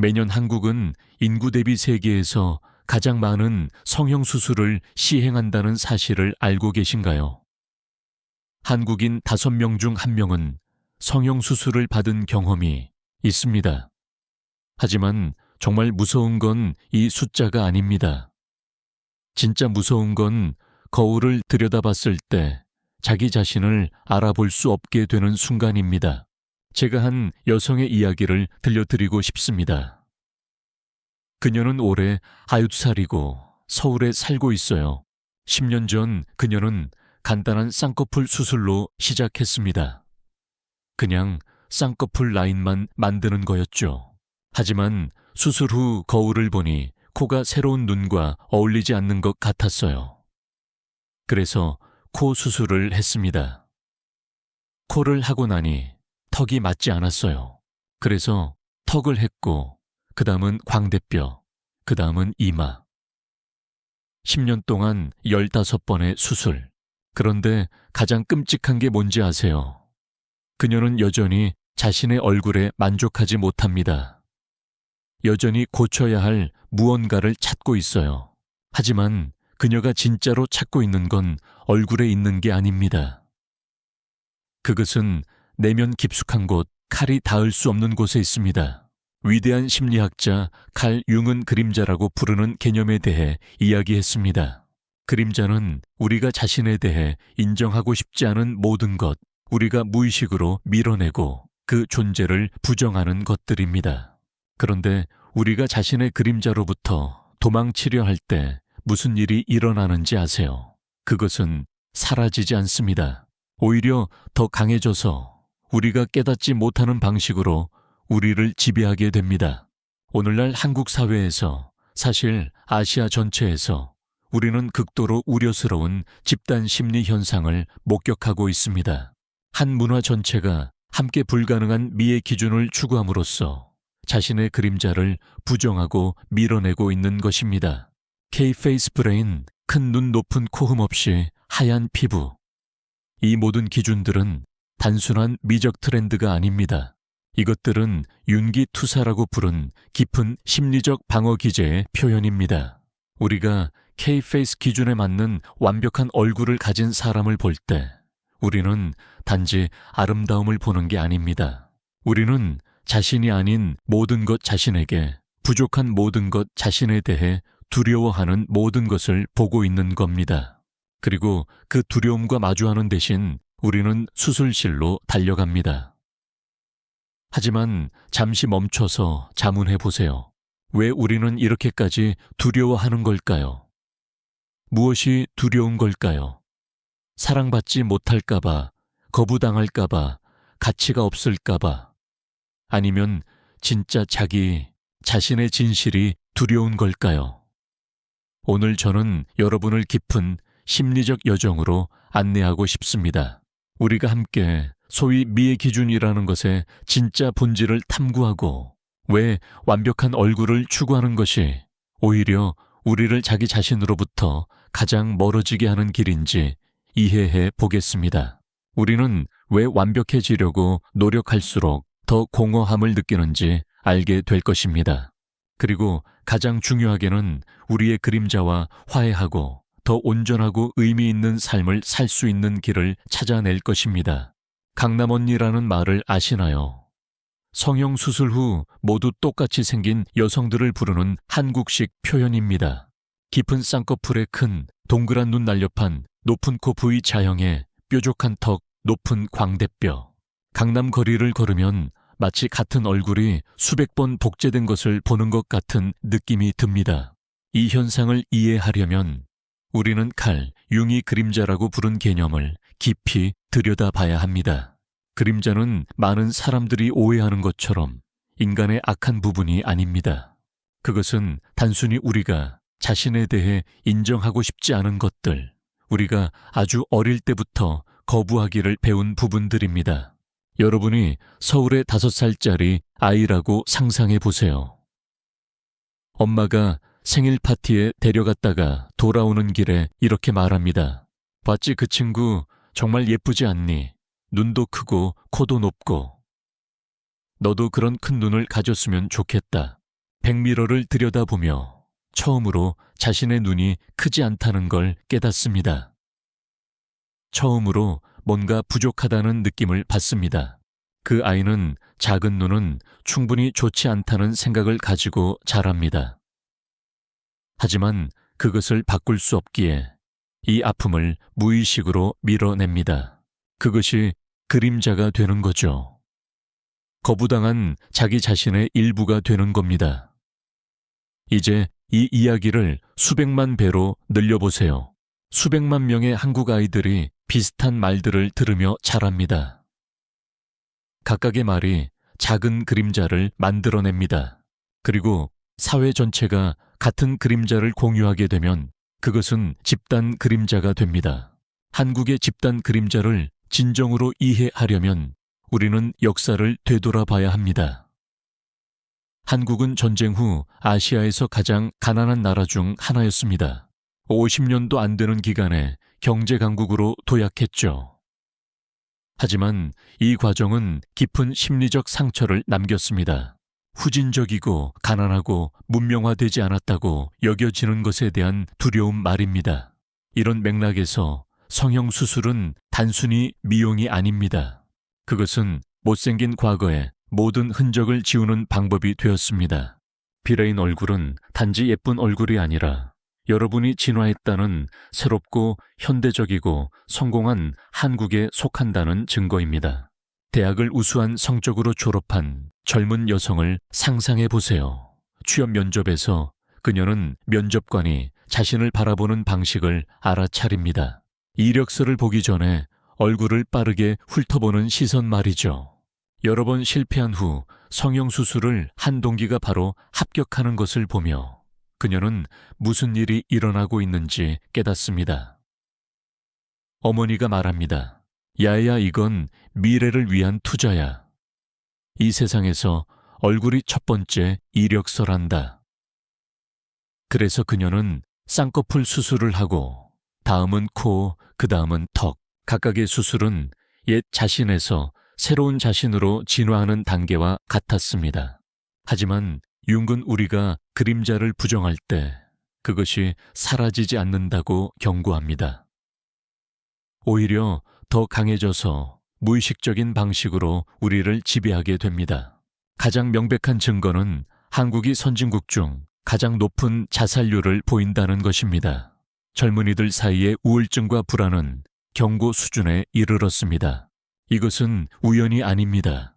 매년 한국은 인구 대비 세계에서 가장 많은 성형수술을 시행한다는 사실을 알고 계신가요? 한국인 5명 중 1명은 성형수술을 받은 경험이 있습니다. 하지만 정말 무서운 건 이 숫자가 아닙니다. 진짜 무서운 건 거울을 들여다봤을 때 자기 자신을 알아볼 수 없게 되는 순간입니다. 제가 한 여성의 이야기를 들려드리고 싶습니다. 그녀는 올해 90살이고 서울에 살고 있어요. 10년 전 그녀는 간단한 쌍꺼풀 수술로 시작했습니다. 그냥 쌍꺼풀 라인만 만드는 거였죠. 하지만 수술 후 거울을 보니 코가 새로운 눈과 어울리지 않는 것 같았어요. 그래서 코 수술을 했습니다. 코를 하고 나니 턱이 맞지 않았어요. 그래서 턱을 했고, 그 다음은 광대뼈, 그 다음은 이마. 10년 동안 15번의 수술. 그런데 가장 끔찍한 게 뭔지 아세요? 그녀는 여전히 자신의 얼굴에 만족하지 못합니다. 여전히 고쳐야 할 무언가를 찾고 있어요. 하지만 그녀가 진짜로 찾고 있는 건 얼굴에 있는 게 아닙니다. 그것은 내면 깊숙한 곳, 칼이 닿을 수 없는 곳에 있습니다. 위대한 심리학자 칼 융은 그림자라고 부르는 개념에 대해 이야기했습니다. 그림자는 우리가 자신에 대해 인정하고 싶지 않은 모든 것, 우리가 무의식으로 밀어내고 그 존재를 부정하는 것들입니다. 그런데 우리가 자신의 그림자로부터 도망치려 할 때 무슨 일이 일어나는지 아세요? 그것은 사라지지 않습니다. 오히려 더 강해져서 우리가 깨닫지 못하는 방식으로 우리를 지배하게 됩니다. 오늘날 한국 사회에서, 사실 아시아 전체에서 우리는 극도로 우려스러운 집단 심리 현상을 목격하고 있습니다. 한 문화 전체가 함께 불가능한 미의 기준을 추구함으로써 자신의 그림자를 부정하고 밀어내고 있는 것입니다. K-페이스 브레인, 큰 눈 높은 코흠 없이 하얀 피부. 이 모든 기준들은 단순한 미적 트렌드가 아닙니다. 이것들은 윤기투사라고 부른 깊은 심리적 방어 기제의 표현입니다. 우리가 K-페이스 기준에 맞는 완벽한 얼굴을 가진 사람을 볼 때 우리는 단지 아름다움을 보는 게 아닙니다. 우리는 자신이 아닌 모든 것 자신에게, 부족한 모든 것 자신에 대해 두려워하는 모든 것을 보고 있는 겁니다. 그리고 그 두려움과 마주하는 대신 우리는 수술실로 달려갑니다. 하지만 잠시 멈춰서 자문해 보세요. 왜 우리는 이렇게까지 두려워하는 걸까요? 무엇이 두려운 걸까요? 사랑받지 못할까봐, 거부당할까봐, 가치가 없을까봐, 아니면 진짜 자신의 진실이 두려운 걸까요? 오늘 저는 여러분을 깊은 심리적 여정으로 안내하고 싶습니다. 우리가 함께 소위 미의 기준이라는 것의 진짜 본질을 탐구하고 왜 완벽한 얼굴을 추구하는 것이 오히려 우리를 자기 자신으로부터 가장 멀어지게 하는 길인지 이해해 보겠습니다. 우리는 왜 완벽해지려고 노력할수록 더 공허함을 느끼는지 알게 될 것입니다. 그리고 가장 중요하게는 우리의 그림자와 화해하고 더 온전하고 의미 있는 삶을 살 수 있는 길을 찾아낼 것입니다. 강남 언니라는 말을 아시나요? 성형 수술 후 모두 똑같이 생긴 여성들을 부르는 한국식 표현입니다. 깊은 쌍꺼풀에 큰 동그란 눈 날렵한 높은 코 부위 자형에 뾰족한 턱, 높은 광대뼈. 강남 거리를 걸으면 마치 같은 얼굴이 수백 번 복제된 것을 보는 것 같은 느낌이 듭니다. 이 현상을 이해하려면 우리는 칼, 융이 그림자라고 부른 개념을 깊이 들여다봐야 합니다. 그림자는 많은 사람들이 오해하는 것처럼 인간의 악한 부분이 아닙니다. 그것은 단순히 우리가 자신에 대해 인정하고 싶지 않은 것들, 우리가 아주 어릴 때부터 거부하기를 배운 부분들입니다. 여러분이 서울의 5살짜리 아이라고 상상해 보세요. 엄마가 생일 파티에 데려갔다가 돌아오는 길에 이렇게 말합니다. 봤지, 그 친구 정말 예쁘지 않니? 눈도 크고 코도 높고. 너도 그런 큰 눈을 가졌으면 좋겠다. 백미러를 들여다보며 처음으로 자신의 눈이 크지 않다는 걸 깨닫습니다. 처음으로 뭔가 부족하다는 느낌을 받습니다. 그 아이는 작은 눈은 충분히 좋지 않다는 생각을 가지고 자랍니다. 하지만 그것을 바꿀 수 없기에 이 아픔을 무의식으로 밀어냅니다. 그것이 그림자가 되는 거죠. 거부당한 자기 자신의 일부가 되는 겁니다. 이제 이 이야기를 수백만 배로 늘려보세요. 수백만 명의 한국 아이들이 비슷한 말들을 들으며 자랍니다. 각각의 말이 작은 그림자를 만들어냅니다. 그리고 사회 전체가 같은 그림자를 공유하게 되면 그것은 집단 그림자가 됩니다. 한국의 집단 그림자를 진정으로 이해하려면 우리는 역사를 되돌아봐야 합니다. 한국은 전쟁 후 아시아에서 가장 가난한 나라 중 하나였습니다. 50년도 안 되는 기간에 경제 강국으로 도약했죠. 하지만 이 과정은 깊은 심리적 상처를 남겼습니다. 후진적이고 가난하고 문명화되지 않았다고 여겨지는 것에 대한 두려움 말입니다. 이런 맥락에서 성형수술은 단순히 미용이 아닙니다. 그것은 못생긴 과거의 모든 흔적을 지우는 방법이 되었습니다. 비레인 얼굴은 단지 예쁜 얼굴이 아니라 여러분이 진화했다는 새롭고 현대적이고 성공한 한국에 속한다는 증거입니다. 대학을 우수한 성적으로 졸업한 젊은 여성을 상상해 보세요. 취업 면접에서 그녀는 면접관이 자신을 바라보는 방식을 알아차립니다. 이력서를 보기 전에 얼굴을 빠르게 훑어보는 시선 말이죠. 여러 번 실패한 후 성형수술을 한 동기가 바로 합격하는 것을 보며 그녀는 무슨 일이 일어나고 있는지 깨닫습니다. 어머니가 말합니다. 야야, 이건 미래를 위한 투자야. 이 세상에서 얼굴이 첫 번째 이력서란다. 그래서 그녀는 쌍꺼풀 수술을 하고 다음은 코, 그 다음은 턱. 각각의 수술은 옛 자신에서 새로운 자신으로 진화하는 단계와 같았습니다. 하지만 융은 우리가 그림자를 부정할 때 그것이 사라지지 않는다고 경고합니다. 오히려 더 강해져서 무의식적인 방식으로 우리를 지배하게 됩니다. 가장 명백한 증거는 한국이 선진국 중 가장 높은 자살률을 보인다는 것입니다. 젊은이들 사이의 우울증과 불안은 경고 수준에 이르렀습니다. 이것은 우연이 아닙니다.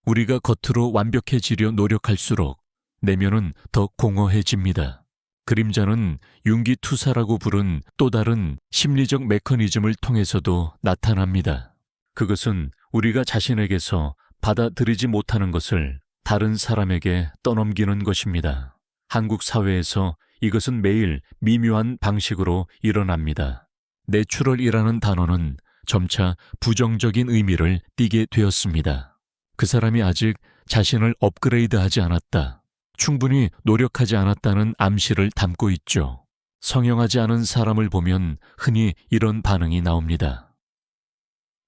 우리가 겉으로 완벽해지려 노력할수록 내면은 더 공허해집니다. 그림자는 융기투사라고 부른 또 다른 심리적 메커니즘을 통해서도 나타납니다. 그것은 우리가 자신에게서 받아들이지 못하는 것을 다른 사람에게 떠넘기는 것입니다. 한국 사회에서 이것은 매일 미묘한 방식으로 일어납니다. 내추럴이라는 단어는 점차 부정적인 의미를 띠게 되었습니다. 그 사람이 아직 자신을 업그레이드하지 않았다. 충분히 노력하지 않았다는 암시를 담고 있죠. 성형하지 않은 사람을 보면 흔히 이런 반응이 나옵니다.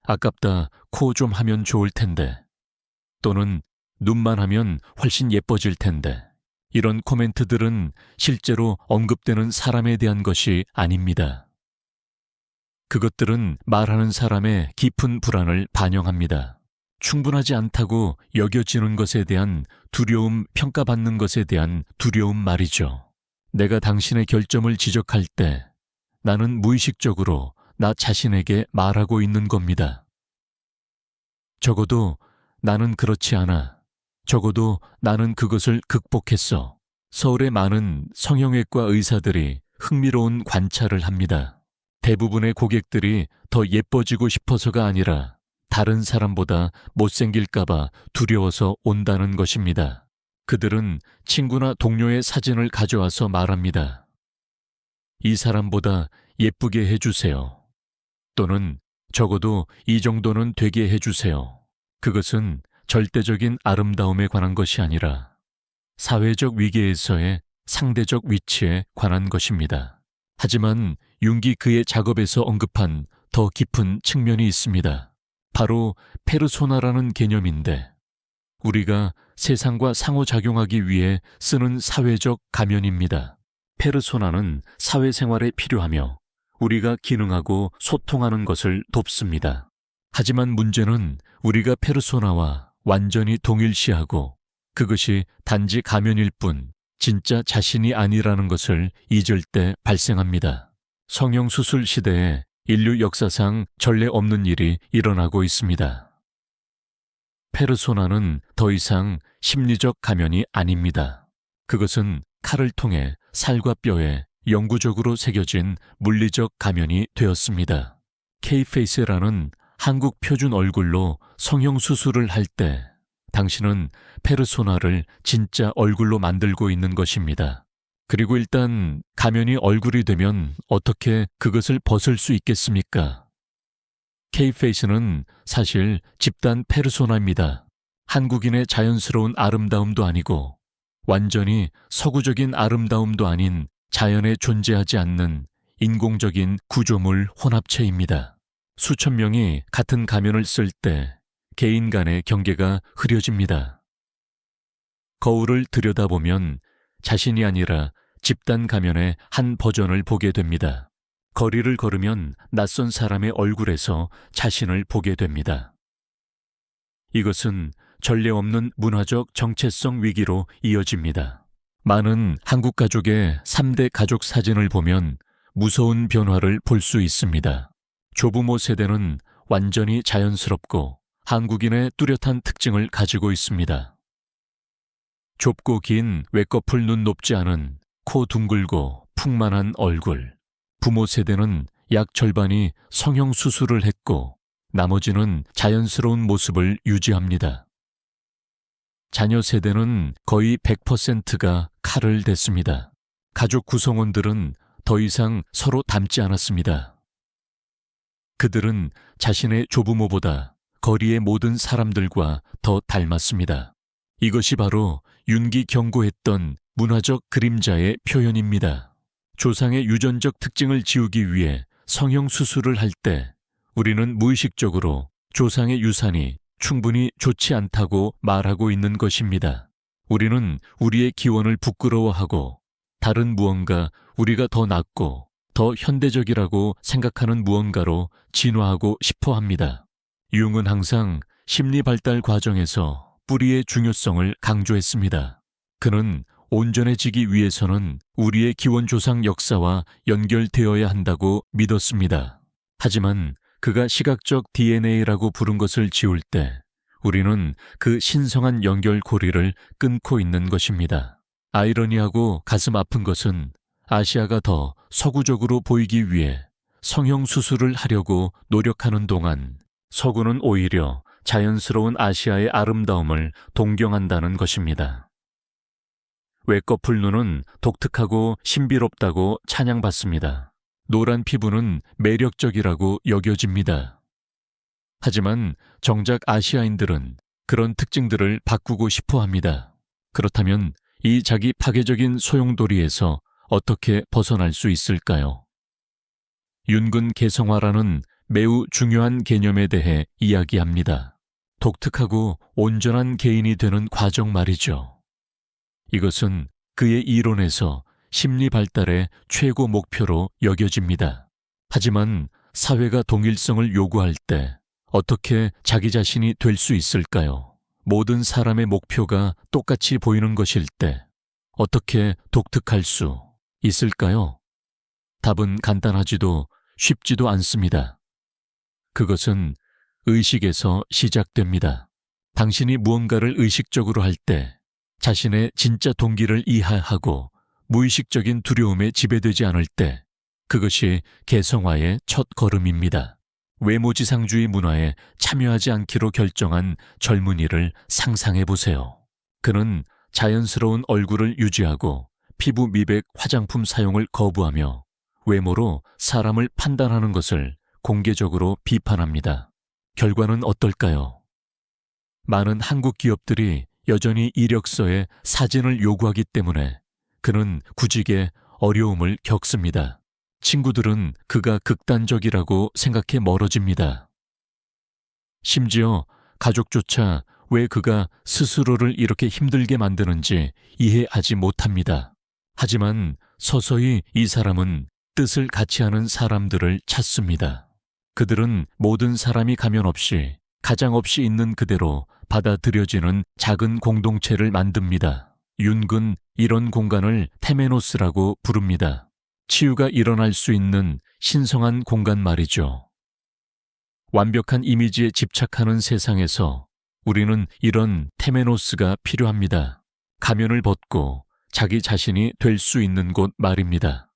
아깝다, 코 좀 하면 좋을 텐데. 또는 눈만 하면 훨씬 예뻐질 텐데. 이런 코멘트들은 실제로 언급되는 사람에 대한 것이 아닙니다. 그것들은 말하는 사람의 깊은 불안을 반영합니다. 충분하지 않다고 여겨지는 것에 대한 두려움, 평가받는 것에 대한 두려움 말이죠. 내가 당신의 결점을 지적할 때 나는 무의식적으로 나 자신에게 말하고 있는 겁니다. 적어도 나는 그렇지 않아. 적어도 나는 그것을 극복했어. 서울의 많은 성형외과 의사들이 흥미로운 관찰을 합니다. 대부분의 고객들이 더 예뻐지고 싶어서가 아니라 다른 사람보다 못생길까봐 두려워서 온다는 것입니다. 그들은 친구나 동료의 사진을 가져와서 말합니다. 이 사람보다 예쁘게 해주세요. 또는 적어도 이 정도는 되게 해주세요. 그것은 절대적인 아름다움에 관한 것이 아니라 사회적 위계에서의 상대적 위치에 관한 것입니다. 하지만 융이 그의 작업에서 언급한 더 깊은 측면이 있습니다. 바로 페르소나라는 개념인데 우리가 세상과 상호작용하기 위해 쓰는 사회적 가면입니다. 페르소나는 사회생활에 필요하며 우리가 기능하고 소통하는 것을 돕습니다. 하지만 문제는 우리가 페르소나와 완전히 동일시하고 그것이 단지 가면일 뿐 진짜 자신이 아니라는 것을 잊을 때 발생합니다. 성형수술 시대에 인류 역사상 전례 없는 일이 일어나고 있습니다. 페르소나는 더 이상 심리적 가면이 아닙니다. 그것은 칼을 통해 살과 뼈에 영구적으로 새겨진 물리적 가면이 되었습니다. K-페이스라는 한국 표준 얼굴로 성형수술을 할 때 당신은 페르소나를 진짜 얼굴로 만들고 있는 것입니다. 그리고 일단 가면이 얼굴이 되면 어떻게 그것을 벗을 수 있겠습니까? K-페이스는 사실 집단 페르소나입니다. 한국인의 자연스러운 아름다움도 아니고 완전히 서구적인 아름다움도 아닌 자연에 존재하지 않는 인공적인 구조물 혼합체입니다. 수천 명이 같은 가면을 쓸 때 개인 간의 경계가 흐려집니다. 거울을 들여다보면 자신이 아니라 집단 가면의 한 버전을 보게 됩니다. 거리를 걸으면 낯선 사람의 얼굴에서 자신을 보게 됩니다. 이것은 전례 없는 문화적 정체성 위기로 이어집니다. 많은 한국 가족의 3대 가족 사진을 보면 무서운 변화를 볼 수 있습니다. 조부모 세대는 완전히 자연스럽고 한국인의 뚜렷한 특징을 가지고 있습니다. 좁고 긴 외꺼풀 눈 높지 않은 코 둥글고 풍만한 얼굴. 부모 세대는 약 절반이 성형수술을 했고 나머지는 자연스러운 모습을 유지합니다. 자녀 세대는 거의 100%가 칼을 댔습니다. 가족 구성원들은 더 이상 서로 닮지 않았습니다. 그들은 자신의 조부모보다 거리의 모든 사람들과 더 닮았습니다. 이것이 바로 윤기 경고했던 문화적 그림자의 표현입니다. 조상의 유전적 특징을 지우기 위해 성형수술을 할 때 우리는 무의식적으로 조상의 유산이 충분히 좋지 않다고 말하고 있는 것입니다. 우리는 우리의 기원을 부끄러워하고 다른 무언가 우리가 더 낫고 더 현대적이라고 생각하는 무언가로 진화하고 싶어 합니다. 융은 항상 심리 발달 과정에서 뿌리의 중요성을 강조했습니다. 그는 온전해지기 위해서는 우리의 기원 조상 역사와 연결되어야 한다고 믿었습니다. 하지만 그가 시각적 DNA라고 부른 것을 지울 때 우리는 그 신성한 연결고리를 끊고 있는 것입니다. 아이러니하고 가슴 아픈 것은 아시아가 더 서구적으로 보이기 위해 성형수술을 하려고 노력하는 동안 서구는 오히려 자연스러운 아시아의 아름다움을 동경한다는 것입니다. 외꺼풀 눈은 독특하고 신비롭다고 찬양받습니다. 노란 피부는 매력적이라고 여겨집니다. 하지만 정작 아시아인들은 그런 특징들을 바꾸고 싶어 합니다. 그렇다면 이 자기 파괴적인 소용돌이에서 어떻게 벗어날 수 있을까요? 윤근 개성화라는 매우 중요한 개념에 대해 이야기합니다. 독특하고 온전한 개인이 되는 과정 말이죠. 이것은 그의 이론에서 심리 발달의 최고 목표로 여겨집니다. 하지만 사회가 동일성을 요구할 때 어떻게 자기 자신이 될 수 있을까요? 모든 사람의 목표가 똑같이 보이는 것일 때 어떻게 독특할 수 있을까요? 답은 간단하지도 쉽지도 않습니다. 그것은 의식에서 시작됩니다. 당신이 무언가를 의식적으로 할 때 자신의 진짜 동기를 이해하고 무의식적인 두려움에 지배되지 않을 때 그것이 개성화의 첫 걸음입니다. 외모지상주의 문화에 참여하지 않기로 결정한 젊은이를 상상해 보세요. 그는 자연스러운 얼굴을 유지하고 피부 미백 화장품 사용을 거부하며 외모로 사람을 판단하는 것을 공개적으로 비판합니다. 결과는 어떨까요? 많은 한국 기업들이 여전히 이력서에 사진을 요구하기 때문에 그는 구직에 어려움을 겪습니다. 친구들은 그가 극단적이라고 생각해 멀어집니다. 심지어 가족조차 왜 그가 스스로를 이렇게 힘들게 만드는지 이해하지 못합니다. 하지만 서서히 이 사람은 뜻을 같이 하는 사람들을 찾습니다. 그들은 모든 사람이 가면 없이 가장 없이 있는 그대로 받아들여지는 작은 공동체를 만듭니다. 윤근 이런 공간을 테메노스라고 부릅니다. 치유가 일어날 수 있는 신성한 공간 말이죠. 완벽한 이미지에 집착하는 세상에서 우리는 이런 테메노스가 필요합니다. 가면을 벗고 자기 자신이 될 수 있는 곳 말입니다.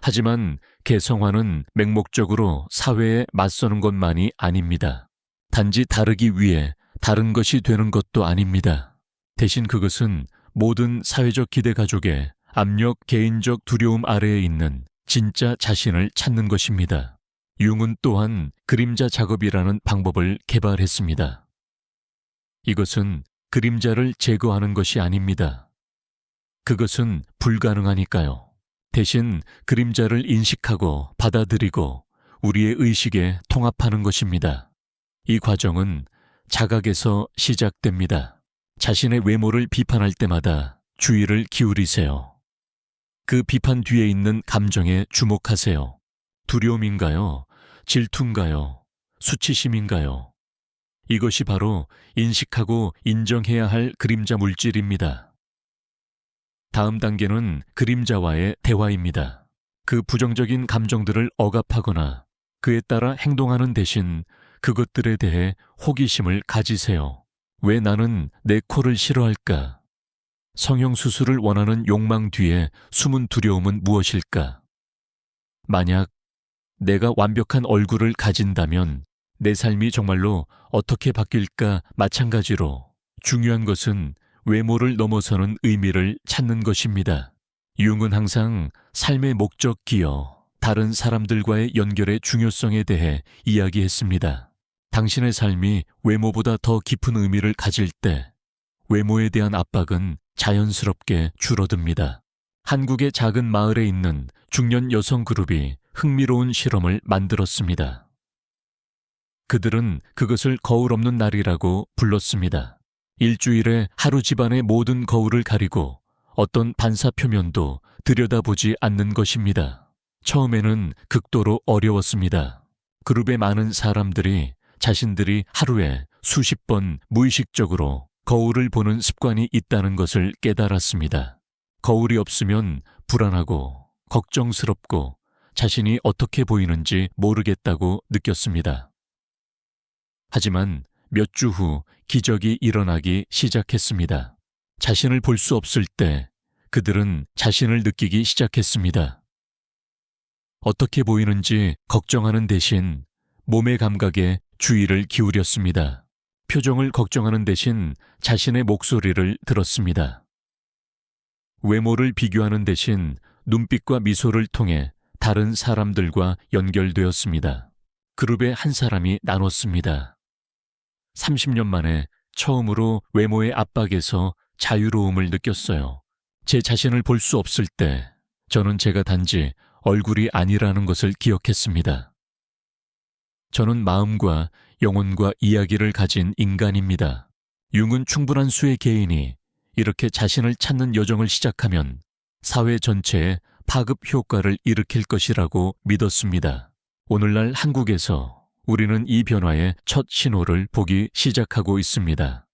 하지만 개성화는 맹목적으로 사회에 맞서는 것만이 아닙니다. 단지 다르기 위해 다른 것이 되는 것도 아닙니다. 대신 그것은 모든 사회적 기대 가족의 압력, 개인적 두려움 아래에 있는 진짜 자신을 찾는 것입니다. 융은 또한 그림자 작업이라는 방법을 개발했습니다. 이것은 그림자를 제거하는 것이 아닙니다. 그것은 불가능하니까요. 대신 그림자를 인식하고 받아들이고 우리의 의식에 통합하는 것입니다. 이 과정은 자각에서 시작됩니다. 자신의 외모를 비판할 때마다 주의를 기울이세요. 그 비판 뒤에 있는 감정에 주목하세요. 두려움인가요? 질투인가요? 수치심인가요? 이것이 바로 인식하고 인정해야 할 그림자 물질입니다. 다음 단계는 그림자와의 대화입니다. 그 부정적인 감정들을 억압하거나 그에 따라 행동하는 대신 그것들에 대해 호기심을 가지세요. 왜 나는 내 코를 싫어할까? 성형수술을 원하는 욕망 뒤에 숨은 두려움은 무엇일까? 만약 내가 완벽한 얼굴을 가진다면 내 삶이 정말로 어떻게 바뀔까? 마찬가지로 중요한 것은 외모를 넘어서는 의미를 찾는 것입니다. 융은 항상 삶의 목적기여 다른 사람들과의 연결의 중요성에 대해 이야기했습니다. 당신의 삶이 외모보다 더 깊은 의미를 가질 때 외모에 대한 압박은 자연스럽게 줄어듭니다. 한국의 작은 마을에 있는 중년 여성 그룹이 흥미로운 실험을 만들었습니다. 그들은 그것을 거울 없는 날이라고 불렀습니다. 일주일에 하루 집안의 모든 거울을 가리고 어떤 반사 표면도 들여다보지 않는 것입니다. 처음에는 극도로 어려웠습니다. 그룹의 많은 사람들이 자신들이 하루에 수십 번 무의식적으로 거울을 보는 습관이 있다는 것을 깨달았습니다. 거울이 없으면 불안하고 걱정스럽고 자신이 어떻게 보이는지 모르겠다고 느꼈습니다. 하지만 몇 주 후 기적이 일어나기 시작했습니다. 자신을 볼 수 없을 때 그들은 자신을 느끼기 시작했습니다. 어떻게 보이는지 걱정하는 대신 몸의 감각에 주의를 기울였습니다. 표정을 걱정하는 대신 자신의 목소리를 들었습니다. 외모를 비교하는 대신 눈빛과 미소를 통해 다른 사람들과 연결되었습니다. 그룹의 한 사람이 나눴습니다. 30년 만에 처음으로 외모의 압박에서 자유로움을 느꼈어요. 제 자신을 볼 수 없을 때 저는 제가 단지 얼굴이 아니라는 것을 기억했습니다. 저는 마음과 영혼과 이야기를 가진 인간입니다. 융은 충분한 수의 개인이 이렇게 자신을 찾는 여정을 시작하면 사회 전체에 파급 효과를 일으킬 것이라고 믿었습니다. 오늘날 한국에서 우리는 이 변화의 첫 신호를 보기 시작하고 있습니다.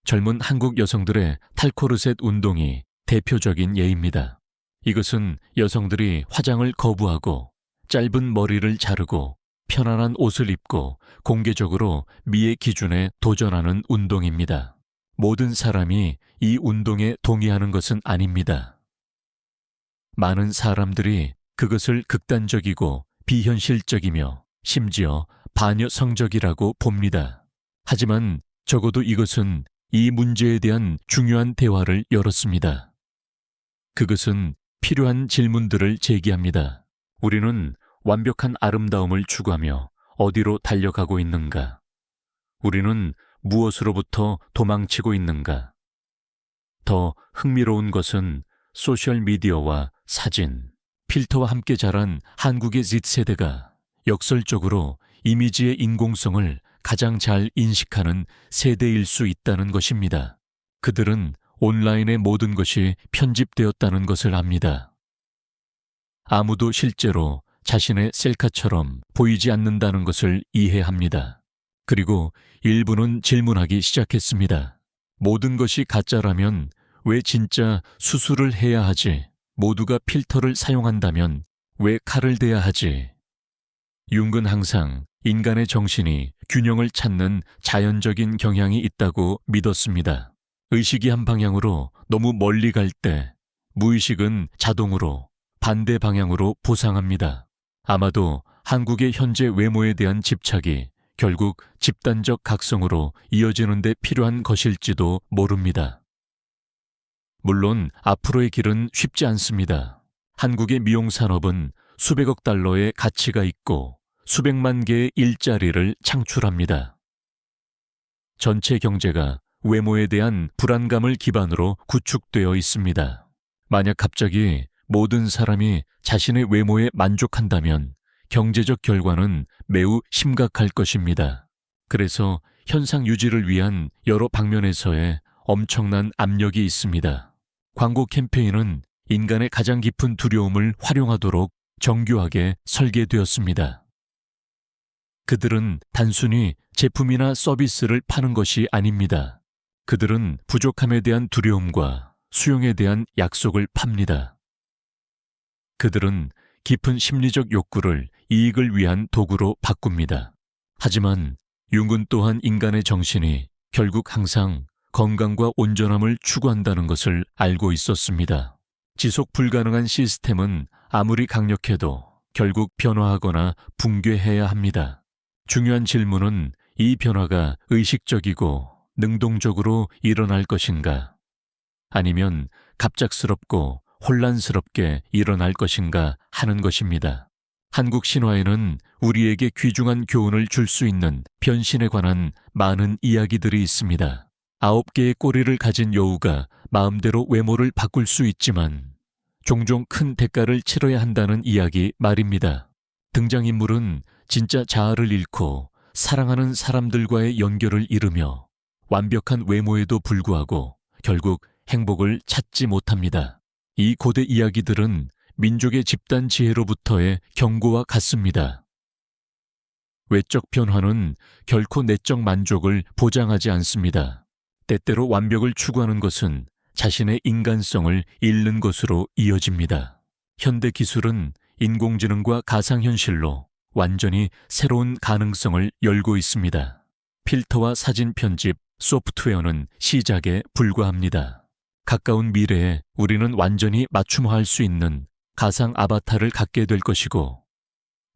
젊은 한국 여성들의 탈코르셋 운동이 대표적인 예입니다. 이것은 여성들이 화장을 거부하고 짧은 머리를 자르고 편안한 옷을 입고 공개적으로 미의 기준에 도전하는 운동입니다. 모든 사람이 이 운동에 동의하는 것은 아닙니다. 많은 사람들이 그것을 극단적이고 비현실적이며 심지어 반여성적이라고 봅니다. 하지만 적어도 이것은 이 문제에 대한 중요한 대화를 열었습니다. 그것은 필요한 질문들을 제기합니다. 우리는 완벽한 아름다움을 추구하며 어디로 달려가고 있는가? 우리는 무엇으로부터 도망치고 있는가? 더 흥미로운 것은 소셜미디어와 사진, 필터와 함께 자란 한국의 Z세대가 역설적으로 이미지의 인공성을 가장 잘 인식하는 세대일 수 있다는 것입니다. 그들은 온라인의 모든 것이 편집되었다는 것을 압니다. 아무도 실제로 자신의 셀카처럼 보이지 않는다는 것을 이해합니다. 그리고 일부는 질문하기 시작했습니다. 모든 것이 가짜라면 왜 진짜 수술을 해야 하지? 모두가 필터를 사용한다면 왜 칼을 대야 하지? 융은 항상 인간의 정신이 균형을 찾는 자연적인 경향이 있다고 믿었습니다. 의식이 한 방향으로 너무 멀리 갈 때 무의식은 자동으로 반대 방향으로 보상합니다. 아마도 한국의 현재 외모에 대한 집착이 결국 집단적 각성으로 이어지는 데 필요한 것일지도 모릅니다. 물론 앞으로의 길은 쉽지 않습니다. 한국의 미용 산업은 수백억 달러의 가치가 있고 수백만 개의 일자리를 창출합니다. 전체 경제가 외모에 대한 불안감을 기반으로 구축되어 있습니다. 만약 갑자기 모든 사람이 자신의 외모에 만족한다면 경제적 결과는 매우 심각할 것입니다. 그래서 현상 유지를 위한 여러 방면에서의 엄청난 압력이 있습니다. 광고 캠페인은 인간의 가장 깊은 두려움을 활용하도록 정교하게 설계되었습니다. 그들은 단순히 제품이나 서비스를 파는 것이 아닙니다. 그들은 부족함에 대한 두려움과 수용에 대한 약속을 팝니다. 그들은 깊은 심리적 욕구를 이익을 위한 도구로 바꿉니다. 하지만 융은 또한 인간의 정신이 결국 항상 건강과 온전함을 추구한다는 것을 알고 있었습니다. 지속 불가능한 시스템은 아무리 강력해도 결국 변화하거나 붕괴해야 합니다. 중요한 질문은 이 변화가 의식적이고 능동적으로 일어날 것인가? 아니면 갑작스럽고 혼란스럽게 일어날 것인가 하는 것입니다. 한국 신화에는 우리에게 귀중한 교훈을 줄 수 있는 변신에 관한 많은 이야기들이 있습니다. 9개의 꼬리를 가진 여우가 마음대로 외모를 바꿀 수 있지만 종종 큰 대가를 치러야 한다는 이야기 말입니다. 등장인물은 진짜 자아를 잃고 사랑하는 사람들과의 연결을 잃으며 완벽한 외모에도 불구하고 결국 행복을 찾지 못합니다. 이 고대 이야기들은 민족의 집단 지혜로부터의 경고와 같습니다. 외적 변화는 결코 내적 만족을 보장하지 않습니다. 때때로 완벽을 추구하는 것은 자신의 인간성을 잃는 것으로 이어집니다. 현대 기술은 인공지능과 가상현실로 완전히 새로운 가능성을 열고 있습니다. 필터와 사진 편집, 소프트웨어는 시작에 불과합니다. 가까운 미래에 우리는 완전히 맞춤화할 수 있는 가상 아바타를 갖게 될 것이고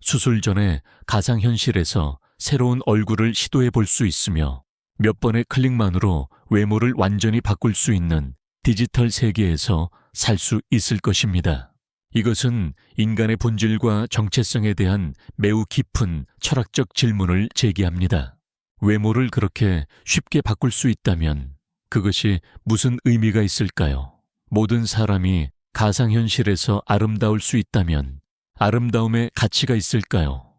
수술 전에 가상현실에서 새로운 얼굴을 시도해 볼 수 있으며 몇 번의 클릭만으로 외모를 완전히 바꿀 수 있는 디지털 세계에서 살 수 있을 것입니다. 이것은 인간의 본질과 정체성에 대한 매우 깊은 철학적 질문을 제기합니다. 외모를 그렇게 쉽게 바꿀 수 있다면 그것이 무슨 의미가 있을까요? 모든 사람이 가상현실에서 아름다울 수 있다면 아름다움에 가치가 있을까요?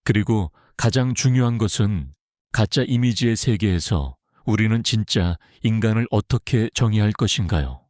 그리고 가장 중요한 것은 가짜 이미지의 세계에서 우리는 진짜 인간을 어떻게 정의할 것인가요?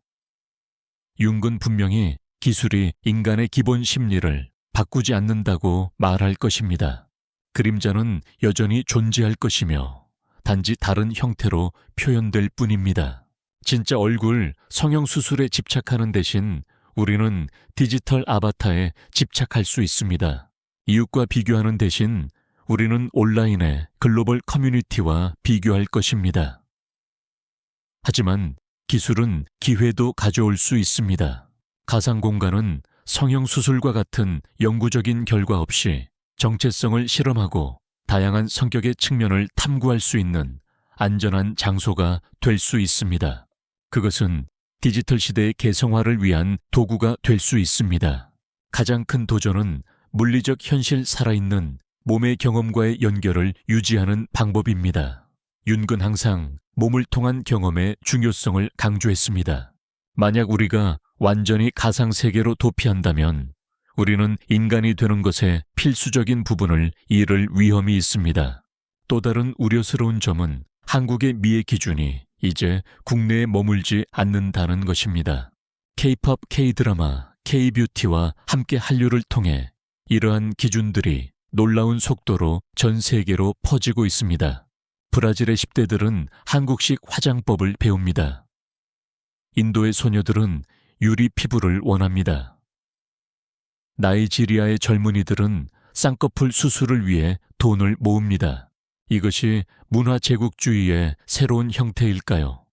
융은 분명히 기술이 인간의 기본 심리를 바꾸지 않는다고 말할 것입니다. 그림자는 여전히 존재할 것이며 단지 다른 형태로 표현될 뿐입니다. 진짜 얼굴 성형수술에 집착하는 대신 우리는 디지털 아바타에 집착할 수 있습니다. 이웃과 비교하는 대신 우리는 온라인의 글로벌 커뮤니티와 비교할 것입니다. 하지만 기술은 기회도 가져올 수 있습니다. 가상공간은 성형수술과 같은 영구적인 결과 없이 정체성을 실험하고 다양한 성격의 측면을 탐구할 수 있는 안전한 장소가 될 수 있습니다. 그것은 디지털 시대의 개성화를 위한 도구가 될 수 있습니다. 가장 큰 도전은 물리적 현실 살아있는 몸의 경험과의 연결을 유지하는 방법입니다. 융은 항상 몸을 통한 경험의 중요성을 강조했습니다. 만약 우리가 완전히 가상세계로 도피한다면 우리는 인간이 되는 것에 필수적인 부분을 잃을 위험이 있습니다. 또 다른 우려스러운 점은 한국의 미의 기준이 이제 국내에 머물지 않는다는 것입니다. K-팝, K-드라마, K-뷰티와 함께 한류를 통해 이러한 기준들이 놀라운 속도로 전 세계로 퍼지고 있습니다. 브라질의 10대들은 한국식 화장법을 배웁니다. 인도의 소녀들은 유리 피부를 원합니다. 나이지리아의 젊은이들은 쌍꺼풀 수술을 위해 돈을 모읍니다. 이것이 문화 제국주의의 새로운 형태일까요?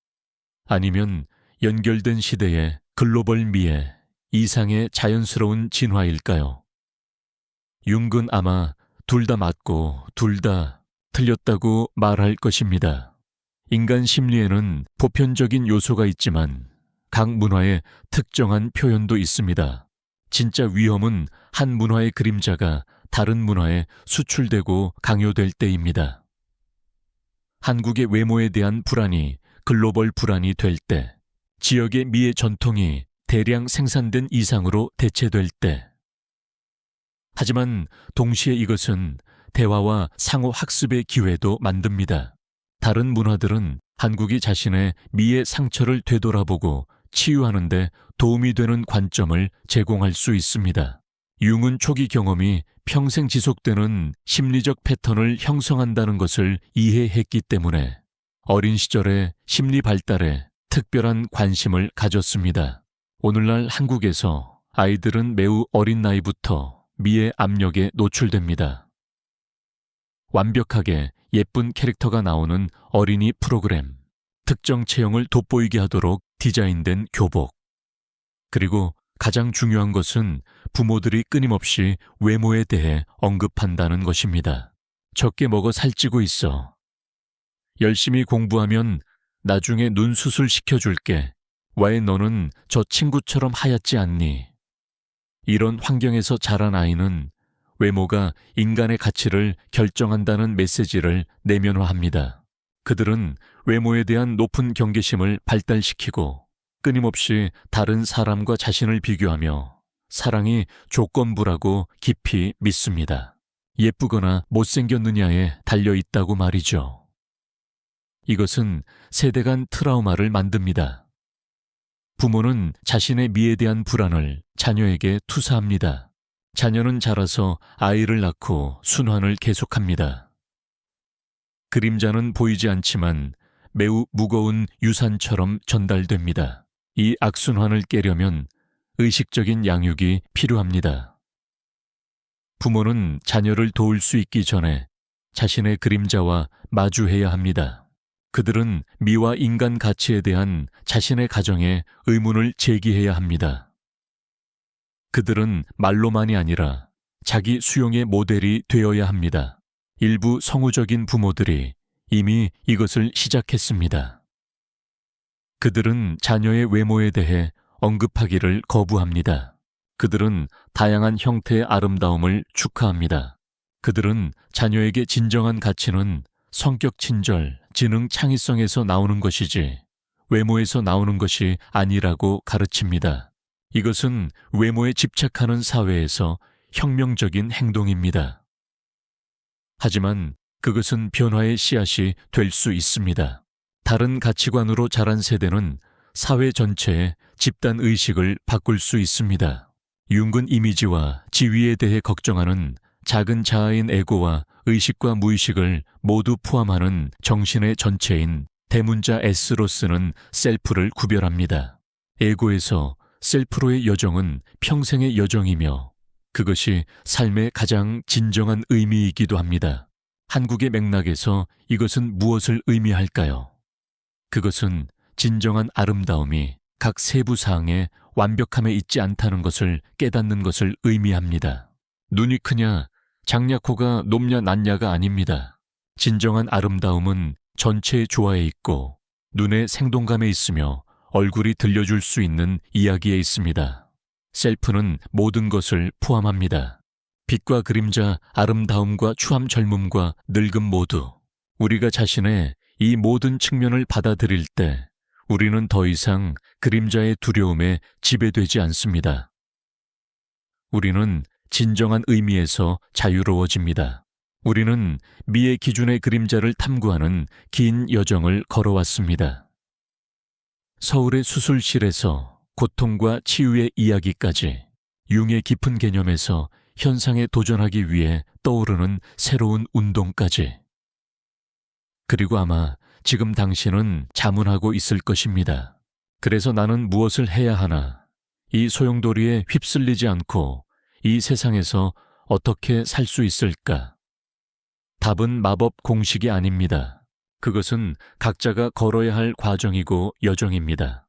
아니면 연결된 시대의 글로벌 미의 이상의 자연스러운 진화일까요? 융은 아마 둘 다 맞고 둘 다 틀렸다고 말할 것입니다. 인간 심리에는 보편적인 요소가 있지만 각 문화의 특정한 표현도 있습니다. 진짜 위험은 한 문화의 그림자가 다른 문화에 수출되고 강요될 때입니다. 한국의 외모에 대한 불안이 글로벌 불안이 될 때, 지역의 미의 전통이 대량 생산된 이상으로 대체될 때. 하지만 동시에 이것은 대화와 상호 학습의 기회도 만듭니다. 다른 문화들은 한국이 자신의 미의 상처를 되돌아보고 치유하는 데 도움이 되는 관점을 제공할 수 있습니다. 융은 초기 경험이 평생 지속되는 심리적 패턴을 형성한다는 것을 이해했기 때문에 어린 시절의 심리 발달에 특별한 관심을 가졌습니다. 오늘날 한국에서 아이들은 매우 어린 나이부터 미의 압력에 노출됩니다. 완벽하게 예쁜 캐릭터가 나오는 어린이 프로그램, 특정 체형을 돋보이게 하도록 디자인된 교복, 그리고 가장 중요한 것은 부모들이 끊임없이 외모에 대해 언급한다는 것입니다. 적게 먹어 살찌고 있어. 열심히 공부하면 나중에 눈 수술 시켜줄게. 왜 너는 저 친구처럼 하얗지 않니? 이런 환경에서 자란 아이는 외모가 인간의 가치를 결정한다는 메시지를 내면화합니다. 그들은 외모에 대한 높은 경계심을 발달시키고 끊임없이 다른 사람과 자신을 비교하며 사랑이 조건부라고 깊이 믿습니다. 예쁘거나 못생겼느냐에 달려있다고 말이죠. 이것은 세대 간 트라우마를 만듭니다. 부모는 자신의 미에 대한 불안을 자녀에게 투사합니다. 자녀는 자라서 아이를 낳고 순환을 계속합니다. 그림자는 보이지 않지만 매우 무거운 유산처럼 전달됩니다. 이 악순환을 깨려면 의식적인 양육이 필요합니다. 부모는 자녀를 도울 수 있기 전에 자신의 그림자와 마주해야 합니다. 그들은 미와 인간 가치에 대한 자신의 가정에 의문을 제기해야 합니다. 그들은 말로만이 아니라 자기 수용의 모델이 되어야 합니다. 일부 성우적인 부모들이 이미 이것을 시작했습니다. 그들은 자녀의 외모에 대해 언급하기를 거부합니다. 그들은 다양한 형태의 아름다움을 축하합니다. 그들은 자녀에게 진정한 가치는 성격 친절, 지능 창의성에서 나오는 것이지 외모에서 나오는 것이 아니라고 가르칩니다. 이것은 외모에 집착하는 사회에서 혁명적인 행동입니다. 하지만 그것은 변화의 씨앗이 될 수 있습니다. 다른 가치관으로 자란 세대는 사회 전체의 집단 의식을 바꿀 수 있습니다. 융은 이미지와 지위에 대해 걱정하는 작은 자아인 에고와 의식과 무의식을 모두 포함하는 정신의 전체인 대문자 S로 쓰는 셀프를 구별합니다. 에고에서 셀프로의 여정은 평생의 여정이며 그것이 삶의 가장 진정한 의미이기도 합니다. 한국의 맥락에서 이것은 무엇을 의미할까요? 그것은 진정한 아름다움이 각 세부 사항의 완벽함에 있지 않다는 것을 깨닫는 것을 의미합니다. 눈이 크냐, 작냐, 코가 높냐, 낮냐가 아닙니다. 진정한 아름다움은 전체의 조화에 있고 눈의 생동감에 있으며 얼굴이 들려줄 수 있는 이야기에 있습니다. 셀프는 모든 것을 포함합니다. 빛과 그림자, 아름다움과 추함, 젊음과 늙음 모두. 우리가 자신의 이 모든 측면을 받아들일 때 우리는 더 이상 그림자의 두려움에 지배되지 않습니다. 우리는 진정한 의미에서 자유로워집니다. 우리는 미의 기준의 그림자를 탐구하는 긴 여정을 걸어왔습니다. 서울의 수술실에서 고통과 치유의 이야기까지 융의 깊은 개념에서 현상에 도전하기 위해 떠오르는 새로운 운동까지. 그리고 아마 지금 당신은 자문하고 있을 것입니다. 그래서 나는 무엇을 해야 하나? 이 소용돌이에 휩쓸리지 않고 이 세상에서 어떻게 살 수 있을까? 답은 마법 공식이 아닙니다. 그것은 각자가 걸어야 할 과정이고 여정입니다.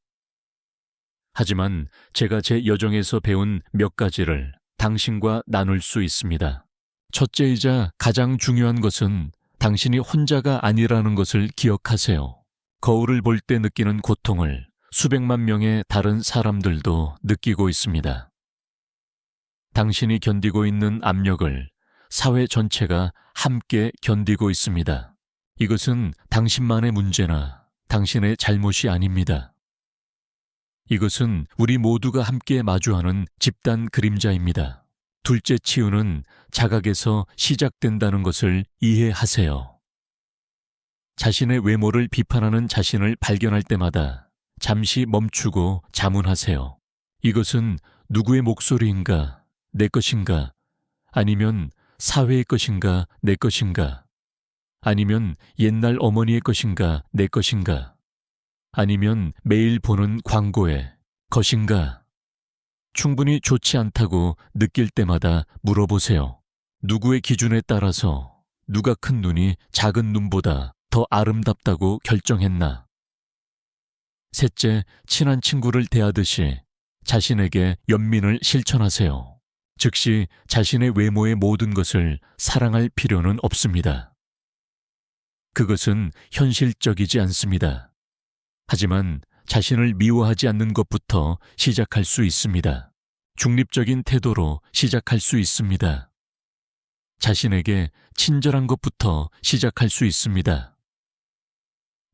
하지만 제가 제 여정에서 배운 몇 가지를 당신과 나눌 수 있습니다. 첫째이자 가장 중요한 것은 당신이 혼자가 아니라는 것을 기억하세요. 거울을 볼 때 느끼는 고통을 수백만 명의 다른 사람들도 느끼고 있습니다. 당신이 견디고 있는 압력을 사회 전체가 함께 견디고 있습니다. 이것은 당신만의 문제나 당신의 잘못이 아닙니다. 이것은 우리 모두가 함께 마주하는 집단 그림자입니다. 둘째 치유는 자각에서 시작된다는 것을 이해하세요. 자신의 외모를 비판하는 자신을 발견할 때마다 잠시 멈추고 자문하세요. 이것은 누구의 목소리인가? 내 것인가? 아니면 사회의 것인가? 내 것인가? 아니면 옛날 어머니의 것인가? 내 것인가? 아니면 매일 보는 광고의 것인가? 충분히 좋지 않다고 느낄 때마다 물어보세요. 누구의 기준에 따라서 누가 큰 눈이 작은 눈보다 더 아름답다고 결정했나? 셋째, 친한 친구를 대하듯이 자신에게 연민을 실천하세요. 즉시 자신의 외모의 모든 것을 사랑할 필요는 없습니다. 그것은 현실적이지 않습니다. 하지만 자신을 미워하지 않는 것부터 시작할 수 있습니다. 중립적인 태도로 시작할 수 있습니다. 자신에게 친절한 것부터 시작할 수 있습니다.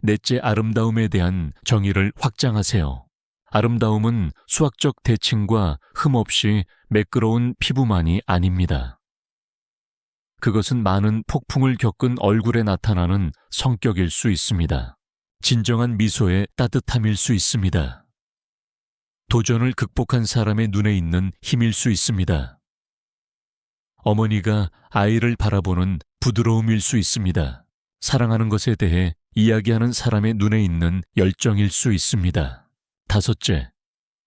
넷째, 아름다움에 대한 정의를 확장하세요. 아름다움은 수학적 대칭과 흠 없이 매끄러운 피부만이 아닙니다. 그것은 많은 폭풍을 겪은 얼굴에 나타나는 성격일 수 있습니다. 진정한 미소의 따뜻함일 수 있습니다. 도전을 극복한 사람의 눈에 있는 힘일 수 있습니다. 어머니가 아이를 바라보는 부드러움일 수 있습니다. 사랑하는 것에 대해 이야기하는 사람의 눈에 있는 열정일 수 있습니다. 다섯째,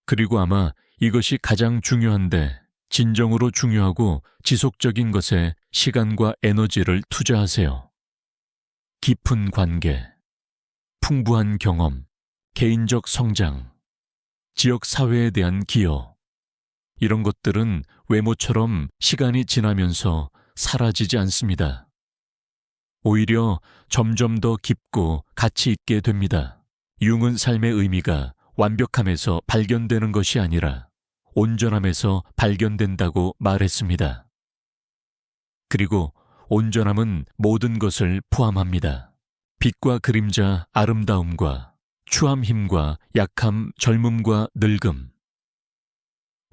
그리고 아마 이것이 가장 중요한데 진정으로 중요하고 지속적인 것에 시간과 에너지를 투자하세요. 깊은 관계, 풍부한 경험, 개인적 성장, 지역 사회에 대한 기여. 이런 것들은 외모처럼 시간이 지나면서 사라지지 않습니다. 오히려 점점 더 깊고 가치 있게 됩니다. 융은 삶의 의미가 완벽함에서 발견되는 것이 아니라 온전함에서 발견된다고 말했습니다. 그리고 온전함은 모든 것을 포함합니다. 빛과 그림자, 아름다움과 추함, 힘과 약함, 젊음과 늙음.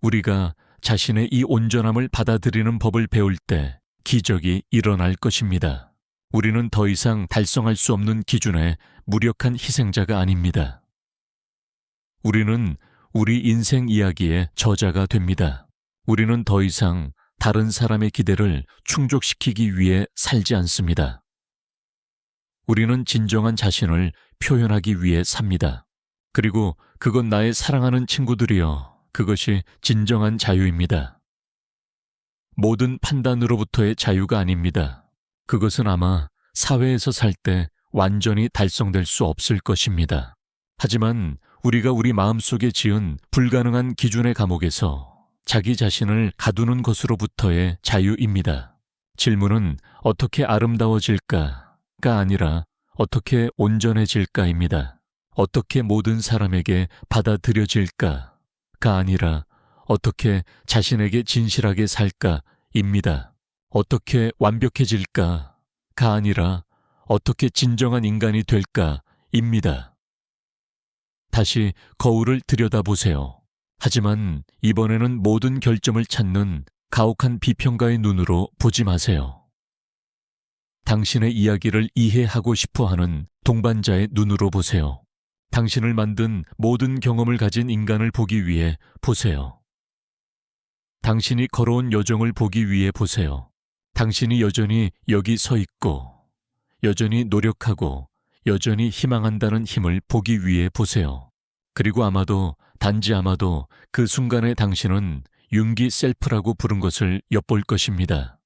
우리가 자신의 이 온전함을 받아들이는 법을 배울 때 기적이 일어날 것입니다. 우리는 더 이상 달성할 수 없는 기준의 무력한 희생자가 아닙니다. 우리는 우리 인생 이야기의 저자가 됩니다. 우리는 더 이상 다른 사람의 기대를 충족시키기 위해 살지 않습니다. 우리는 진정한 자신을 표현하기 위해 삽니다. 그리고 그건 나의 사랑하는 친구들이여, 그것이 진정한 자유입니다. 모든 판단으로부터의 자유가 아닙니다. 그것은 아마 사회에서 살 때 완전히 달성될 수 없을 것입니다. 하지만 우리가 우리 마음속에 지은 불가능한 기준의 감옥에서 자기 자신을 가두는 것으로부터의 자유입니다. 질문은 어떻게 아름다워질까가 아니라 어떻게 온전해질까입니다. 어떻게 모든 사람에게 받아들여질까가 아니라 어떻게 자신에게 진실하게 살까입니다. 어떻게 완벽해질까가 아니라 어떻게 진정한 인간이 될까입니다. 다시 거울을 들여다보세요. 하지만 이번에는 모든 결점을 찾는 가혹한 비평가의 눈으로 보지 마세요. 당신의 이야기를 이해하고 싶어 하는 동반자의 눈으로 보세요. 당신을 만든 모든 경험을 가진 인간을 보기 위해 보세요. 당신이 걸어온 여정을 보기 위해 보세요. 당신이 여전히 여기 서 있고, 여전히 노력하고, 여전히 희망한다는 힘을 보기 위해 보세요. 그리고 아마도, 단지 아마도 그 순간에 당신은 융기 셀프라고 부른 것을 엿볼 것입니다.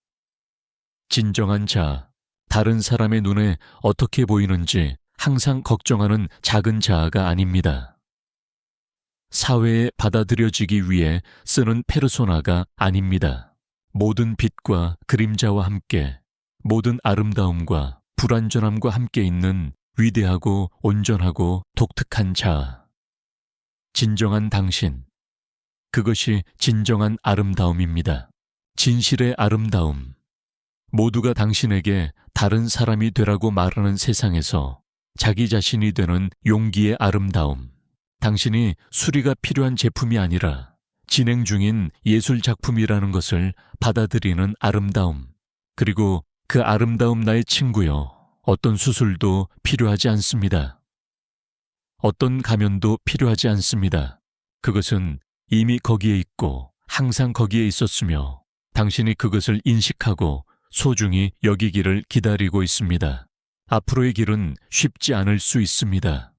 진정한 자아, 다른 사람의 눈에 어떻게 보이는지 항상 걱정하는 작은 자아가 아닙니다. 사회에 받아들여지기 위해 쓰는 페르소나가 아닙니다. 모든 빛과 그림자와 함께, 모든 아름다움과 불완전함과 함께 있는 위대하고 온전하고 독특한 자아. 진정한 당신. 그것이 진정한 아름다움입니다. 진실의 아름다움. 모두가 당신에게 다른 사람이 되라고 말하는 세상에서 자기 자신이 되는 용기의 아름다움. 당신이 수리가 필요한 제품이 아니라 진행 중인 예술 작품이라는 것을 받아들이는 아름다움. 그리고 그 아름다움 나의 친구여, 어떤 수술도 필요하지 않습니다. 어떤 가면도 필요하지 않습니다. 그것은 이미 거기에 있고 항상 거기에 있었으며 당신이 그것을 인식하고 소중히 여기기를 기다리고 있습니다. 앞으로의 길은 쉽지 않을 수 있습니다.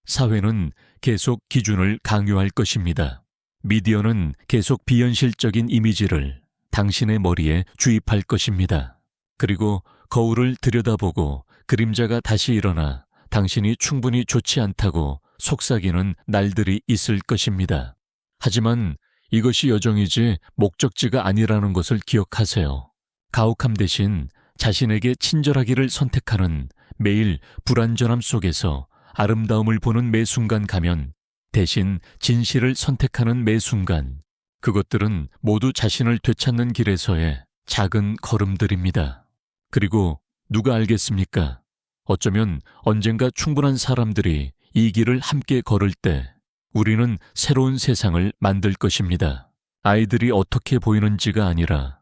사회는 계속 기준을 강요할 것입니다. 미디어는 계속 비현실적인 이미지를 당신의 머리에 주입할 것입니다. 그리고 거울을 들여다보고 그림자가 다시 일어나 당신이 충분히 좋지 않다고 속삭이는 날들이 있을 것입니다. 하지만 이것이 여정이지 목적지가 아니라는 것을 기억하세요. 가혹함 대신 자신에게 친절하기를 선택하는 매일 불완전함 속에서 아름다움을 보는 매 순간 가면 대신 진실을 선택하는 매 순간 그것들은 모두 자신을 되찾는 길에서의 작은 걸음들입니다. 그리고 누가 알겠습니까? 어쩌면 언젠가 충분한 사람들이 이 길을 함께 걸을 때 우리는 새로운 세상을 만들 것입니다. 아이들이 어떻게 보이는지가 아니라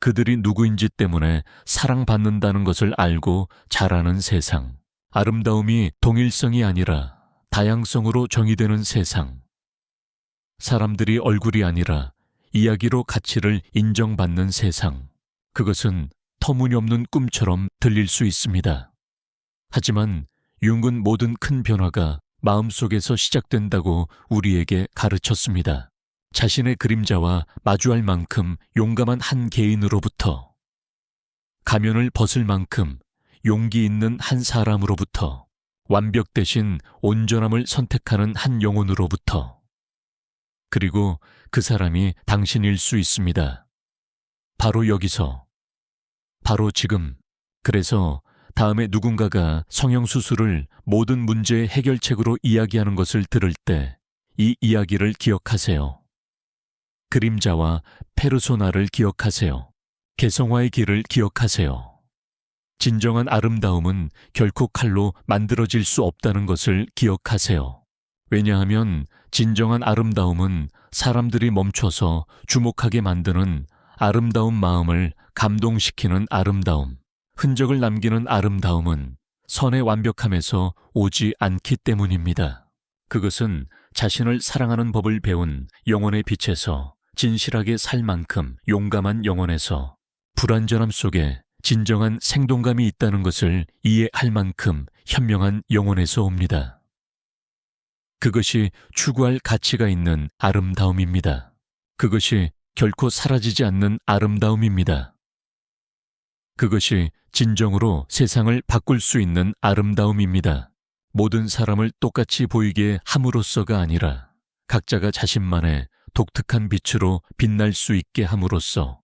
그들이 누구인지 때문에 사랑받는다는 것을 알고 자라는 세상. 아름다움이 동일성이 아니라 다양성으로 정의되는 세상. 사람들이 얼굴이 아니라 이야기로 가치를 인정받는 세상. 그것은 터무니없는 꿈처럼 들릴 수 있습니다. 하지만 융은 모든 큰 변화가 마음속에서 시작된다고 우리에게 가르쳤습니다. 자신의 그림자와 마주할 만큼 용감한 한 개인으로부터, 가면을 벗을 만큼 용기 있는 한 사람으로부터, 완벽 대신 온전함을 선택하는 한 영혼으로부터, 그리고 그 사람이 당신일 수 있습니다. 바로 여기서, 바로 지금. 그래서 다음에 누군가가 성형수술을 모든 문제의 해결책으로 이야기하는 것을 들을 때 이 이야기를 기억하세요. 그림자와 페르소나를 기억하세요. 개성화의 길을 기억하세요. 진정한 아름다움은 결코 칼로 만들어질 수 없다는 것을 기억하세요. 왜냐하면 진정한 아름다움은 사람들이 멈춰서 주목하게 만드는 아름다운 마음을 감동시키는 아름다움, 흔적을 남기는 아름다움은 선의 완벽함에서 오지 않기 때문입니다. 그것은 자신을 사랑하는 법을 배운 영혼의 빛에서 진실하게 살 만큼 용감한 영혼에서 불완전함 속에 진정한 생동감이 있다는 것을 이해할 만큼 현명한 영혼에서 옵니다. 그것이 추구할 가치가 있는 아름다움입니다. 그것이 결코 사라지지 않는 아름다움입니다. 그것이 진정으로 세상을 바꿀 수 있는 아름다움입니다. 모든 사람을 똑같이 보이게 함으로써가 아니라 각자가 자신만의 독특한 빛으로 빛날 수 있게 함으로써